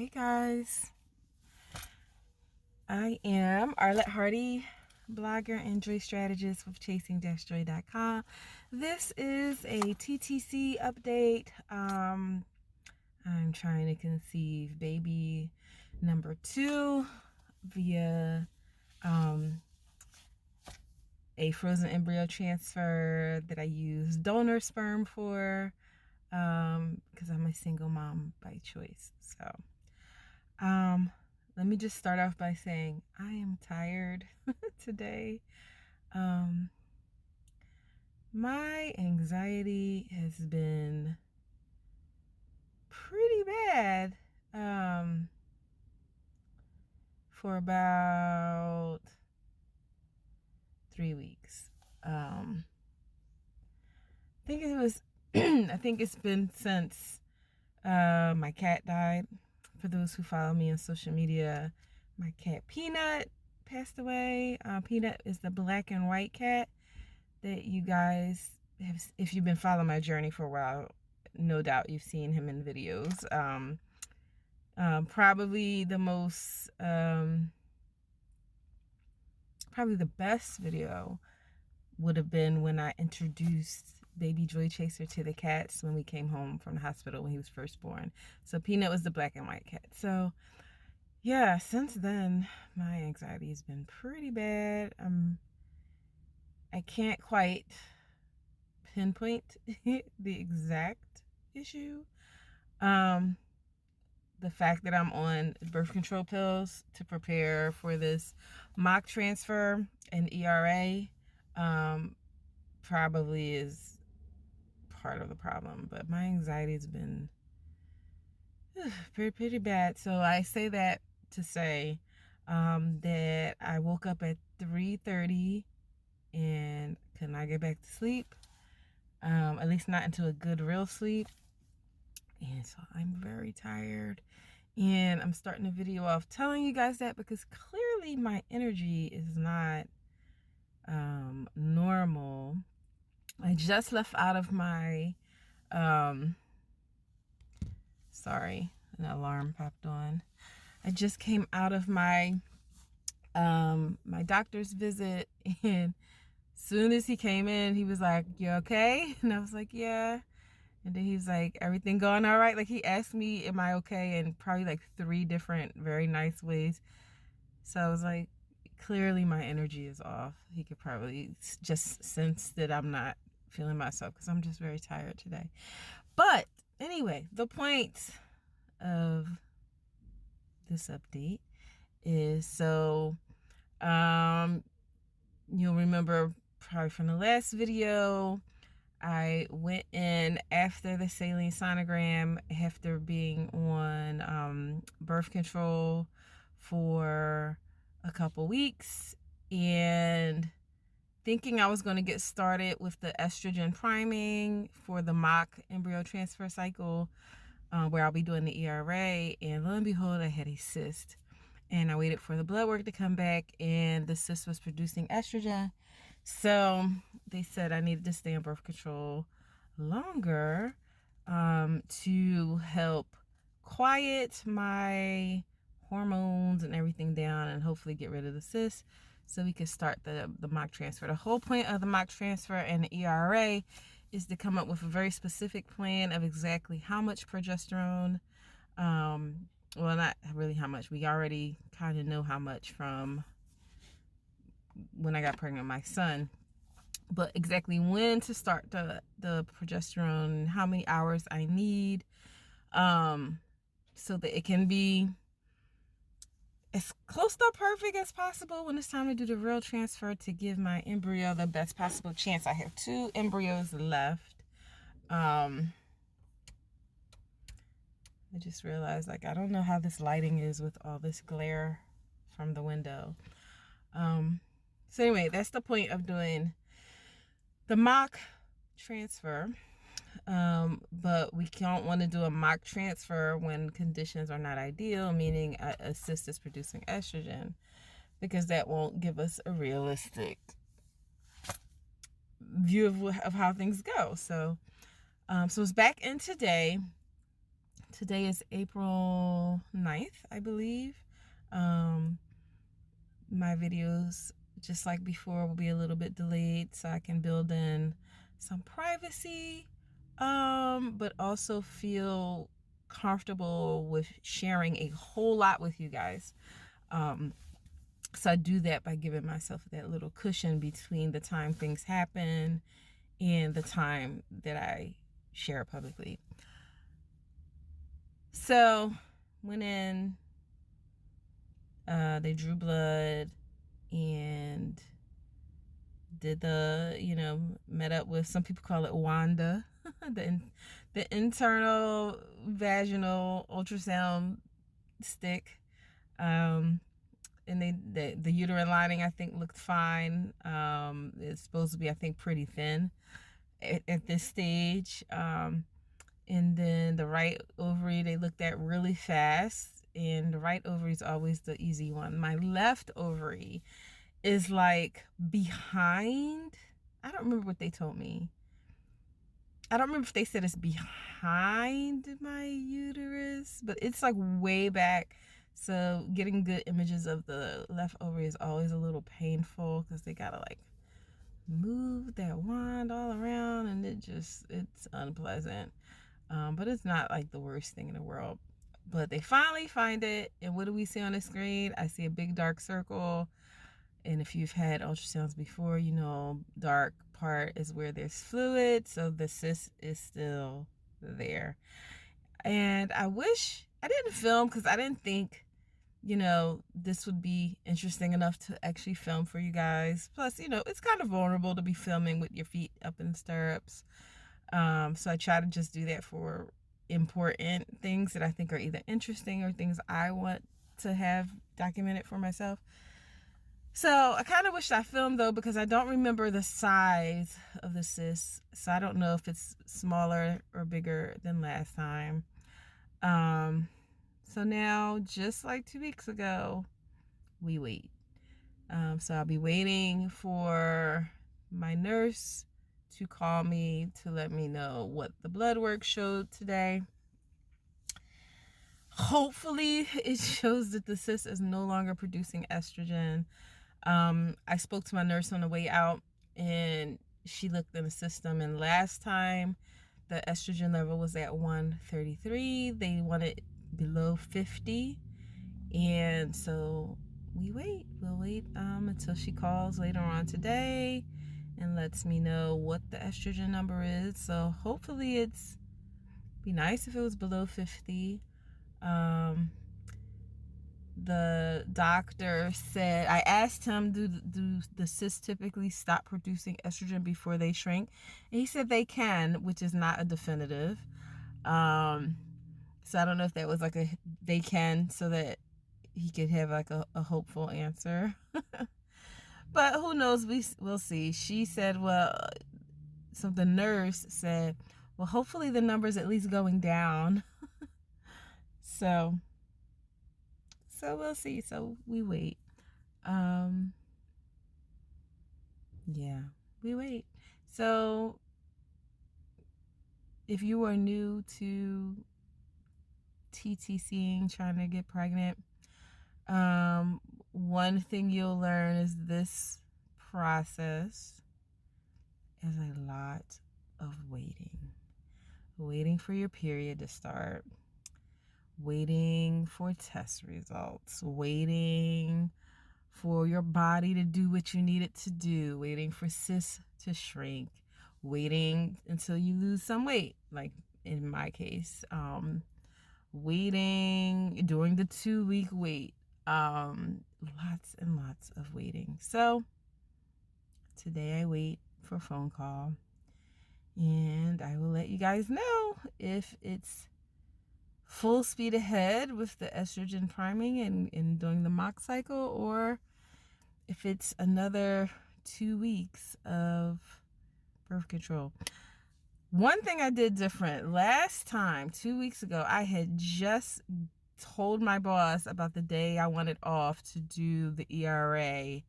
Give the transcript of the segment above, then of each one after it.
Hey guys, I am ARHartie, blogger and joy strategist with chasing-joy.com. This is a TTC update. I'm trying to conceive baby number 2 via a frozen embryo transfer that I use donor sperm for because I'm a single mom by choice. So let me just start off by saying I am tired today. My anxiety has been pretty bad for about 3 weeks. I think it was I think it's been since my cat died. For those who follow me on social media, my cat Peanut passed away. Peanut is the black and white cat that you guys have, if you've been following my journey for a while, no doubt you've seen him in videos. Probably the most, probably the best video would have been when I introduced baby Joy Chaser to the cats when we came home from the hospital when he was first born. So Peanut was the black and white cat. So yeah, since then my anxiety has been pretty bad. I can't quite pinpoint the exact issue. The fact that I'm on birth control pills to prepare for this mock transfer and ERA probably is part of the problem, but my anxiety has been pretty bad. So I say that to say that I woke up at 3:30 and could not get back to sleep, at least not into a good real sleep. And so I'm very tired, and I'm starting the video off telling you guys that because clearly my energy is not normal. I just left out of my sorry, an alarm popped on. I just came out of my my doctor's visit, and soon as he came in, he was like, "You okay?" And I was like, "Yeah." And then he was like, "Everything going all right?" Like, he asked me, "Am I okay?" in probably like 3 different very nice ways. So I was like, clearly my energy is off. He could probably just sense that I'm not feeling myself because I'm just very tired today. But anyway, the point of this update is, so you'll remember probably from the last video, I went in after the saline sonogram after being on birth control for a couple weeks and thinking I was going to get started with the estrogen priming for the mock embryo transfer cycle, where I'll be doing the ERA, and lo and behold, I had a cyst. And I waited for the blood work to come back, and the cyst was producing estrogen. So they said I needed to stay on birth control longer to help quiet my hormones and everything down and hopefully get rid of the cyst so we could start the mock transfer. The whole point of the mock transfer and the ERA is to come up with a very specific plan of exactly how much progesterone, well, not really how much. We already kind of know how much from when I got pregnant with my son, but exactly when to start the progesterone, how many hours I need, so that it can be as close to perfect as possible when it's time to do the real transfer to give my embryo the best possible chance. I have 2 embryos left. I just realized, like, I don't know how this lighting is with all this glare from the window. So anyway, that's the point of doing the mock transfer. But we don't want to do a mock transfer when conditions are not ideal, meaning a cyst is producing estrogen, because that won't give us a realistic view of how things go. So it's back in today. Today is April 9th, I believe. My videos, just like before, will be a little bit delayed so I can build in some privacy, but also feel comfortable with sharing a whole lot with you guys. So I do that by giving myself that little cushion between the time things happen and the time that I share publicly. So went in, they drew blood and did met up with, some people call it Wanda, the internal vaginal ultrasound stick. And the uterine lining, I think, looked fine. It's supposed to be, I think, pretty thin at this stage. And then the right ovary, they looked at really fast. And the right ovary is always the easy one. My left ovary is like behind. I don't remember what they told me. I don't remember if they said it's behind my uterus, but it's like way back. So getting good images of the left ovary is always a little painful because they gotta like move that wand all around, and it's unpleasant. But it's not like the worst thing in the world. But they finally find it, and what do we see on the screen? I see a big dark circle. And if you've had ultrasounds before, you know, dark part is where there's fluid, so the cyst is still there. And I wish I didn't film because I didn't think, this would be interesting enough to actually film for you guys. Plus, it's kind of vulnerable to be filming with your feet up in stirrups. So I try to just do that for important things that I think are either interesting or things I want to have documented for myself. So I kind of wish I filmed, though, because I don't remember the size of the cyst. So I don't know if it's smaller or bigger than last time. So now, just like 2 weeks ago, we wait. So I'll be waiting for my nurse to call me to let me know what the blood work showed today. Hopefully, it shows that the cyst is no longer producing estrogen. I spoke to my nurse on the way out, and she looked in the system, and last time the estrogen level was at 133. They wanted below 50, and so we'll wait until she calls later on today and lets me know what the estrogen number is. So hopefully it's be nice if it was below 50. The doctor said, I asked him, do the cysts typically stop producing estrogen before they shrink? And he said they can, which is not a definitive. So I don't know if that was like they can, so that he could have like a hopeful answer. But who knows? We'll see. She said, so the nurse said, well, hopefully the number's at least going down. So we'll see. So we wait. Yeah, we wait. So if you are new to TTCing, trying to get pregnant, one thing you'll learn is this process is a lot of waiting for your period to start, waiting for test results, waiting for your body to do what you need it to do, waiting for cysts to shrink, waiting until you lose some weight, like in my case, waiting during the 2-week wait, lots and lots of waiting. So today I wait for a phone call, and I will let you guys know if it's full speed ahead with the estrogen priming and doing the mock cycle, or if it's another 2 weeks of birth control. One thing I did different last time, 2 weeks ago, I had just told my boss about the day I wanted off to do the ERA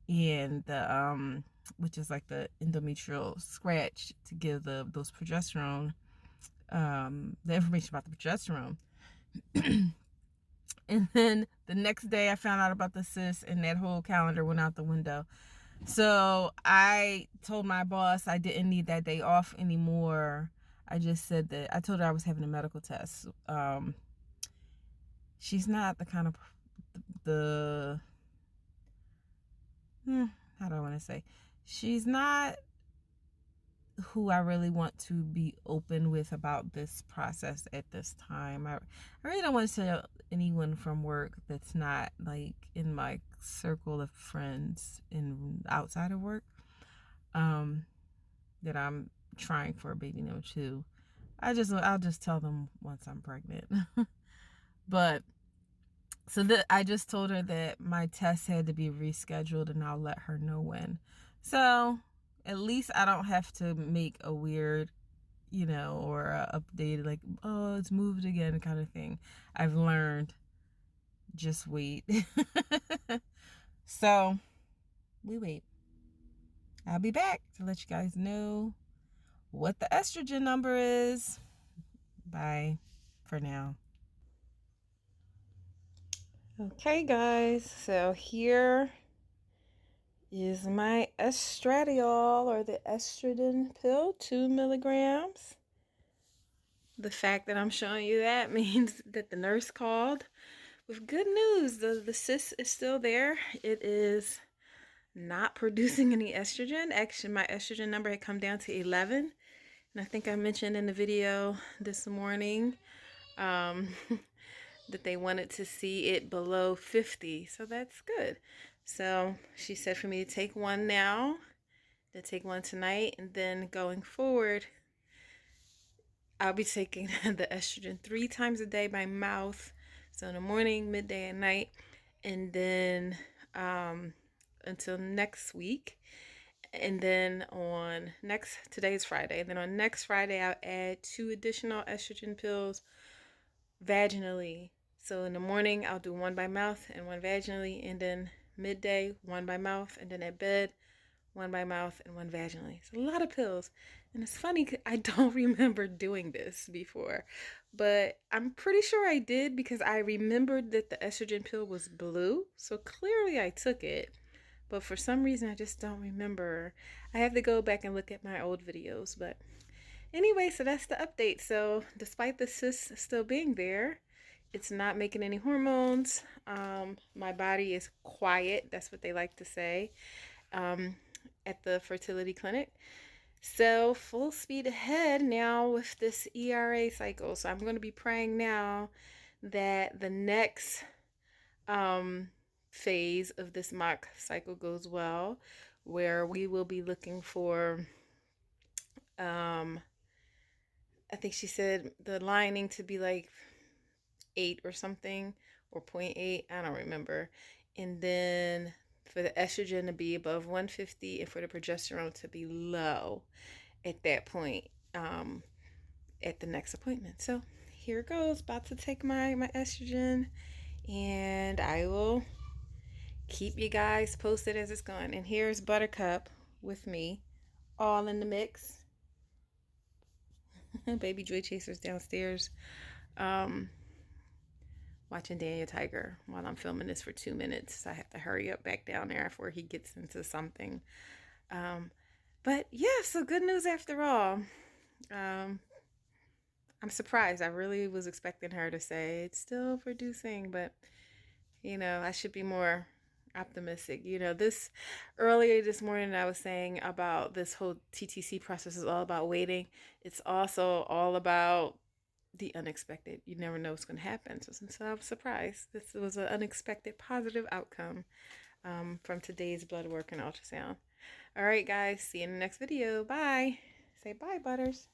and the which is like the endometrial scratch to give those progesterone the information about the progesterone. And then the next day I found out about the cyst, and that whole calendar went out the window. So I told my boss I didn't need that day off anymore. I just said that I told her I was having a medical test. She's not the kind of how do I want to say? She's not who I really want to be open with about this process at this time. I really don't want to tell anyone from work that's not like in my circle of friends in outside of work that I'm trying for a baby number 2. I'll just tell them once I'm pregnant. But so I just told her that my test had to be rescheduled, and I'll let her know when. So at least I don't have to make a weird, or a update like, oh, it's moved again kind of thing. I've learned, just wait. So we wait. I'll be back to let you guys know what the estrogen number is. Bye for now. Okay, guys, so here is my estradiol, or the estrogen pill, 2 milligrams. The fact that I'm showing you that means that the nurse called with good news. The cyst is still there. It is not producing any estrogen. Actually, my estrogen number had come down to 11. And I think I mentioned in the video this morning that they wanted to see it below 50. So that's good. So she said for me to take one now, to take one tonight, and then going forward, I'll be taking the estrogen 3 times a day by mouth. So in the morning, midday, and night. And then until next week. And then today is Friday. And then on next Friday, I'll add 2 additional estrogen pills vaginally. So in the morning, I'll do 1 by mouth and 1 vaginally. And then midday, 1 by mouth. And then at bed, 1 by mouth and 1 vaginally. It's a lot of pills. And it's funny, I don't remember doing this before. But I'm pretty sure I did, because I remembered that the estrogen pill was blue. So clearly I took it. But for some reason, I just don't remember. I have to go back and look at my old videos. But anyway, so that's the update. So despite the cyst still being there, it's not making any hormones. My body is quiet. That's what they like to say at the fertility clinic. So full speed ahead now with this ERA cycle. So I'm going to be praying now that the next phase of this mock cycle goes well, where we will be looking for I think she said the lining to be like 8 or something, or 0.8, I don't remember. And then for the estrogen to be above 150, and for the progesterone to be low at that point at the next appointment. So here goes, about to take my estrogen, and I will keep you guys posted as it's going. And here's Buttercup with me, all in the mix. Baby Joy Chaser's downstairs watching Daniel Tiger while I'm filming this for 2 minutes. I have to hurry up back down there before he gets into something. But yeah, so good news after all. I'm surprised. I really was expecting her to say it's still producing, but I should be more optimistic. This earlier this morning I was saying about this whole TTC process is all about waiting. It's also all about the unexpected. You never know what's going to happen. So I was surprised. This was an unexpected positive outcome from today's blood work and ultrasound. All right, guys. See you in the next video. Bye. Say bye, Butters.